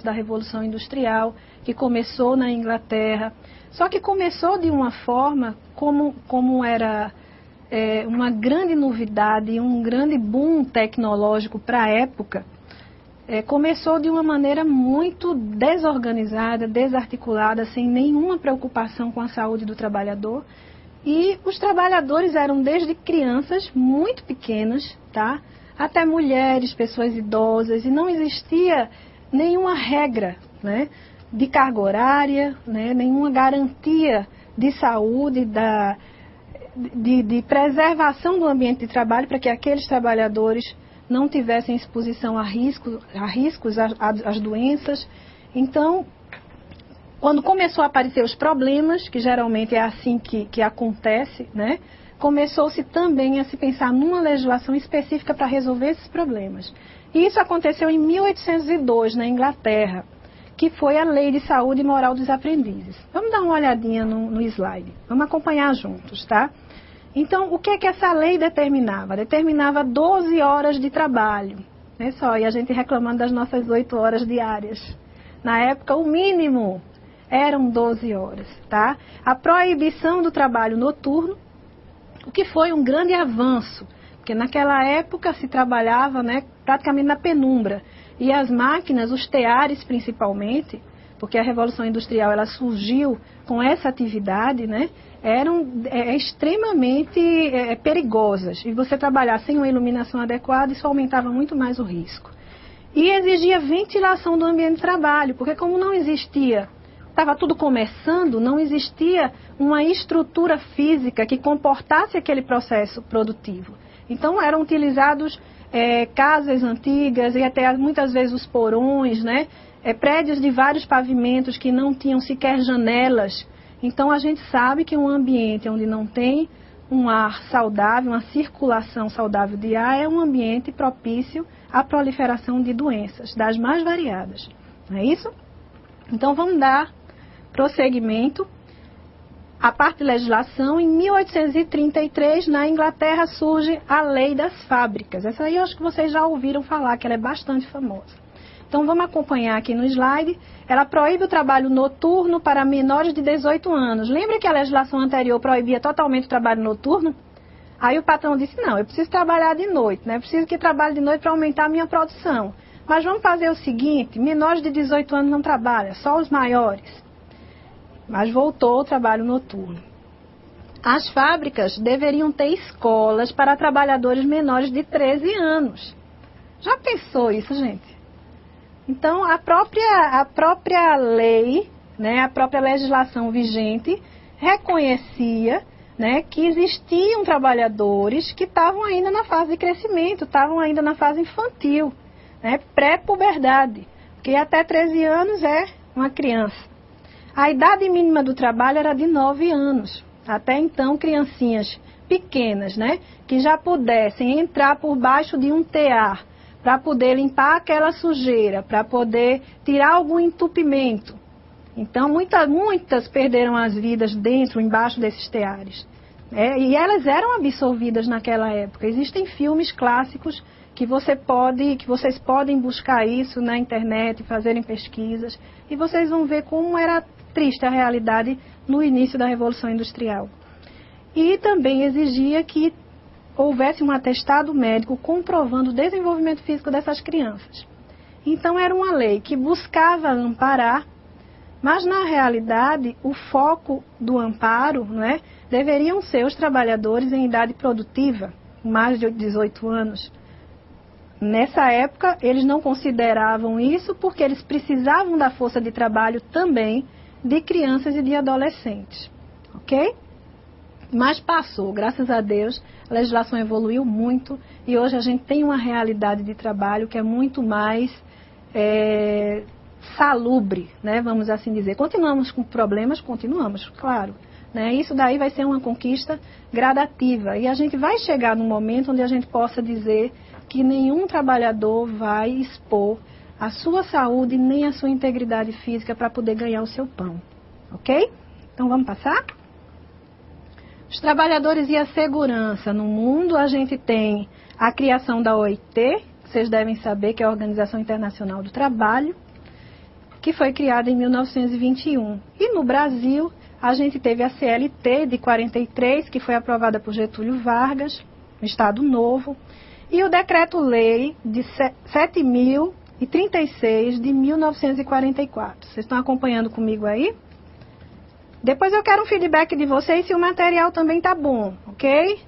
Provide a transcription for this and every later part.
da Revolução Industrial, que começou na Inglaterra. Só que começou de uma forma como era uma grande novidade, um grande boom tecnológico para a época. Começou de uma maneira muito desorganizada, desarticulada, sem nenhuma preocupação com a saúde do trabalhador. E os trabalhadores eram desde crianças muito pequenas, tá? Até mulheres, pessoas idosas, e não existia nenhuma regra, né, de carga horária, né, nenhuma garantia de saúde, de preservação do ambiente de trabalho para que aqueles trabalhadores não tivessem exposição a riscos, às doenças. Então, quando começou a aparecer os problemas, que geralmente é assim que acontece, né, começou-se também a se pensar numa legislação específica para resolver esses problemas. E isso aconteceu em 1802, na Inglaterra, que foi a Lei de Saúde e Moral dos Aprendizes. Vamos dar uma olhadinha no slide, vamos acompanhar juntos, tá? Então, o que é que essa lei determinava? Determinava 12 horas de trabalho, né, só, e a gente reclamando das nossas 8 horas diárias. Na época, o mínimo eram 12 horas, tá? A proibição do trabalho noturno, o que foi um grande avanço, porque naquela época se trabalhava, né, praticamente na penumbra. E as máquinas, os teares principalmente, porque a Revolução Industrial ela surgiu com essa atividade, né, eram extremamente perigosas. E você trabalhar sem uma iluminação adequada, isso aumentava muito mais o risco. E exigia ventilação do ambiente de trabalho, porque como não existia, estava tudo começando, não existia uma estrutura física que comportasse aquele processo produtivo. Então eram utilizados casas antigas e até muitas vezes os porões, né? Prédios de vários pavimentos que não tinham sequer janelas. Então a gente sabe que um ambiente onde não tem um ar saudável, uma circulação saudável de ar, é um ambiente propício à proliferação de doenças, das mais variadas. Não é isso? Então vamos dar prosseguimento. A parte de legislação, em 1833, na Inglaterra, surge a Lei das Fábricas. Essa aí eu acho que vocês já ouviram falar, que ela é bastante famosa. Então vamos acompanhar aqui no slide. Ela proíbe o trabalho noturno para menores de 18 anos. Lembra que a legislação anterior proibia totalmente o trabalho noturno? Aí o patrão disse, não, eu preciso trabalhar de noite, né? Eu preciso que trabalhe de noite para aumentar a minha produção. Mas vamos fazer o seguinte, menores de 18 anos não trabalham, só os maiores. Mas voltou o trabalho noturno. As fábricas deveriam ter escolas para trabalhadores menores de 13 anos. Já pensou isso, gente? Então, a própria lei, né, a própria legislação vigente, reconhecia, né, que existiam trabalhadores que estavam ainda na fase de crescimento, estavam ainda na fase infantil, né, pré-puberdade, porque até 13 anos é uma criança. A idade mínima do trabalho era de 9 anos. Até então, criancinhas pequenas, né, que já pudessem entrar por baixo de um tear para poder limpar aquela sujeira, para poder tirar algum entupimento. Então, muitas perderam as vidas dentro, embaixo desses teares. E elas eram absorvidas naquela época. Existem filmes clássicos que vocês podem buscar isso na internet, fazerem pesquisas, e vocês vão ver como era triste a realidade no início da Revolução Industrial. E também exigia que houvesse um atestado médico comprovando o desenvolvimento físico dessas crianças. Então era uma lei que buscava amparar, mas na realidade o foco do amparo, né, deveriam ser os trabalhadores em idade produtiva, mais de 18 anos. Nessa época eles não consideravam isso porque eles precisavam da força de trabalho também de crianças e de adolescentes, ok? Mas passou, graças a Deus, a legislação evoluiu muito e hoje a gente tem uma realidade de trabalho que é muito mais salubre, né, vamos assim dizer. Continuamos com problemas? Continuamos, claro. Né, isso daí vai ser uma conquista gradativa e a gente vai chegar num momento onde a gente possa dizer que nenhum trabalhador vai expor a sua saúde nem a sua integridade física para poder ganhar o seu pão, ok? Então vamos passar? Os trabalhadores e a segurança. No mundo a gente tem a criação da OIT, que vocês devem saber que é a Organização Internacional do Trabalho, que foi criada em 1921. E no Brasil, a gente teve a CLT de 43, que foi aprovada por Getúlio Vargas, no Estado Novo, e o Decreto-Lei de 7.036 de 1944. Vocês estão acompanhando comigo aí? Depois eu quero um feedback de vocês se o material também está bom, ok?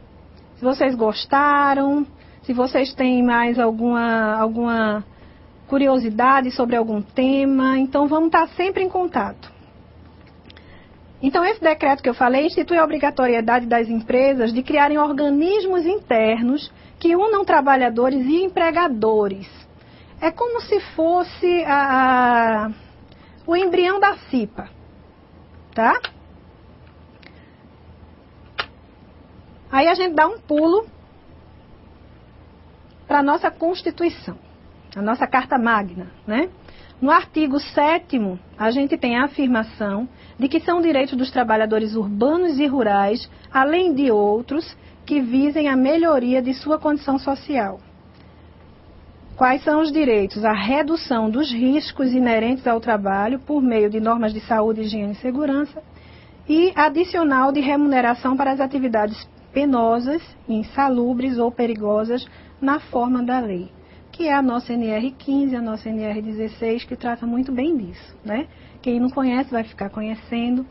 Se vocês gostaram, se vocês têm mais alguma curiosidade sobre algum tema, então vamos estar sempre em contato. Então, esse decreto que eu falei institui a obrigatoriedade das empresas de criarem organismos internos que unam trabalhadores e empregadores. É como se fosse o embrião da CIPA, tá? Aí a gente dá um pulo para a nossa Constituição, a nossa Carta Magna, né? No artigo 7º, a gente tem a afirmação de que são direitos dos trabalhadores urbanos e rurais, além de outros, que visem a melhoria de sua condição social. Quais são os direitos? A redução dos riscos inerentes ao trabalho por meio de normas de saúde, higiene e segurança e adicional de remuneração para as atividades penosas, insalubres ou perigosas na forma da lei, que é a nossa NR15, a nossa NR16, que trata muito bem disso, né? Quem não conhece vai ficar conhecendo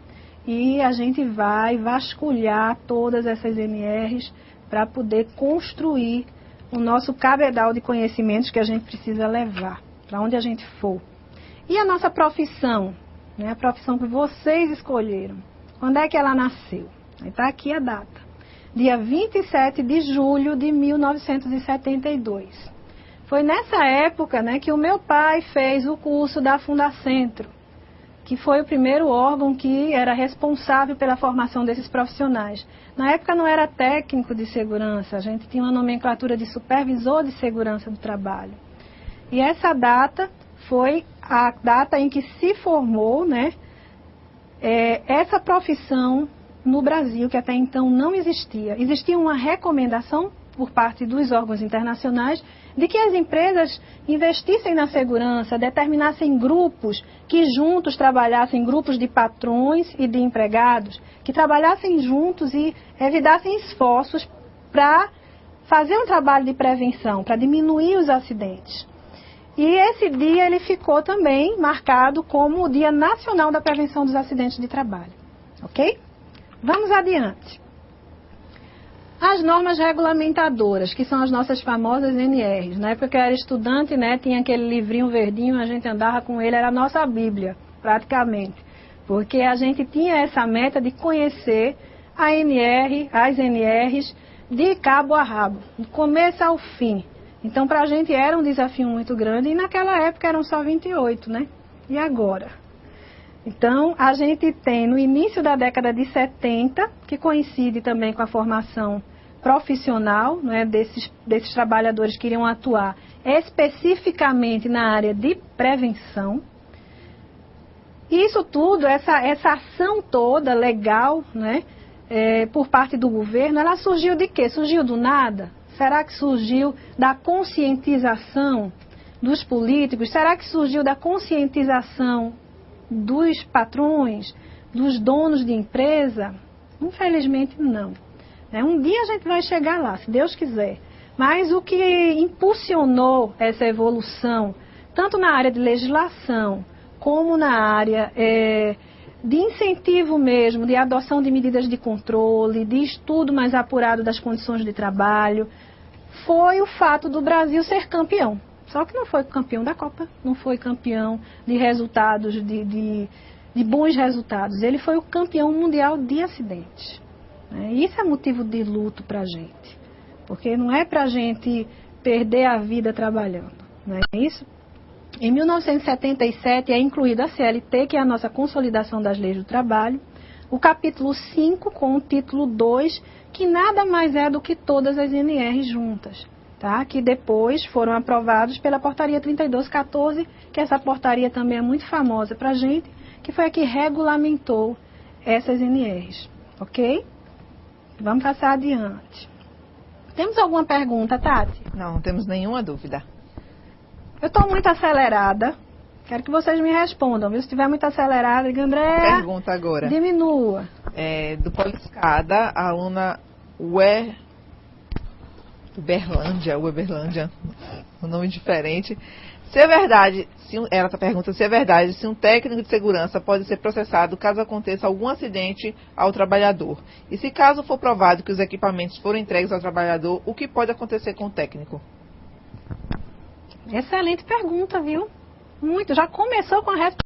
e a gente vai vasculhar todas essas NRs para poder construir o nosso cabedal de conhecimentos que a gente precisa levar, para onde a gente for. E a nossa profissão, né? A profissão que vocês escolheram, quando é que ela nasceu? Está aqui a data, dia 27 de julho de 1972. Foi nessa época, né, que o meu pai fez o curso da Fundacentro, que foi o primeiro órgão que era responsável pela formação desses profissionais. Na época não era técnico de segurança, a gente tinha uma nomenclatura de supervisor de segurança do trabalho. E essa data foi a data em que se formou, né, essa profissão no Brasil, que até então não existia. Existia uma recomendação por parte dos órgãos internacionais de que as empresas investissem na segurança, determinassem grupos que juntos trabalhassem, grupos de patrões e de empregados, que trabalhassem juntos e evitassem esforços para fazer um trabalho de prevenção, para diminuir os acidentes. E esse dia ele ficou também marcado como o Dia Nacional da Prevenção dos Acidentes de Trabalho. Ok? Vamos adiante. As normas regulamentadoras, que são as nossas famosas NRs. Na época que eu era estudante, né, tinha aquele livrinho verdinho, a gente andava com ele, era a nossa Bíblia, praticamente. Porque a gente tinha essa meta de conhecer a NR, as NRs, de cabo a rabo, do começo ao fim. Então, para a gente era um desafio muito grande, e naquela época eram só 28, né? E agora? Então, a gente tem no início da década de 70, que coincide também com a formação profissional, né, desses trabalhadores que iriam atuar especificamente na área de prevenção. Isso tudo, essa ação toda legal, né, por parte do governo, ela surgiu de quê? Surgiu do nada? Será que surgiu da conscientização dos políticos? Será que surgiu da conscientização dos patrões, dos donos de empresa? Infelizmente não. Um dia a gente vai chegar lá, se Deus quiser. Mas o que impulsionou essa evolução, tanto na área de legislação, como na área de incentivo mesmo, de adoção de medidas de controle, de estudo mais apurado das condições de trabalho, foi o fato do Brasil ser campeão. Só que não foi campeão da Copa, não foi campeão de resultados, de bons resultados. Ele foi o campeão mundial de acidentes. Isso é motivo de luto para a gente, porque não é para a gente perder a vida trabalhando, não é isso? Em 1977 é incluída a CLT, que é a nossa Consolidação das Leis do Trabalho, o capítulo 5 com o título 2, que nada mais é do que todas as NRs juntas, tá? Que depois foram aprovados pela portaria 3214, que essa portaria também é muito famosa para a gente, que foi a que regulamentou essas NRs, ok? Vamos passar adiante. Temos alguma pergunta, Tati? Não temos nenhuma dúvida. Eu estou muito acelerada. Quero que vocês me respondam, viu? Se estiver muito acelerado, diga, Andréa, Pergunta agora. diminua. Do Poliscada, a aluna Uberlândia, um nome diferente. Se é verdade, ela pergunta se é verdade, se um técnico de segurança pode ser processado caso aconteça algum acidente ao trabalhador. E se caso for provado que os equipamentos foram entregues ao trabalhador, o que pode acontecer com o técnico? Excelente pergunta, viu? Muito. Já começou com a resposta.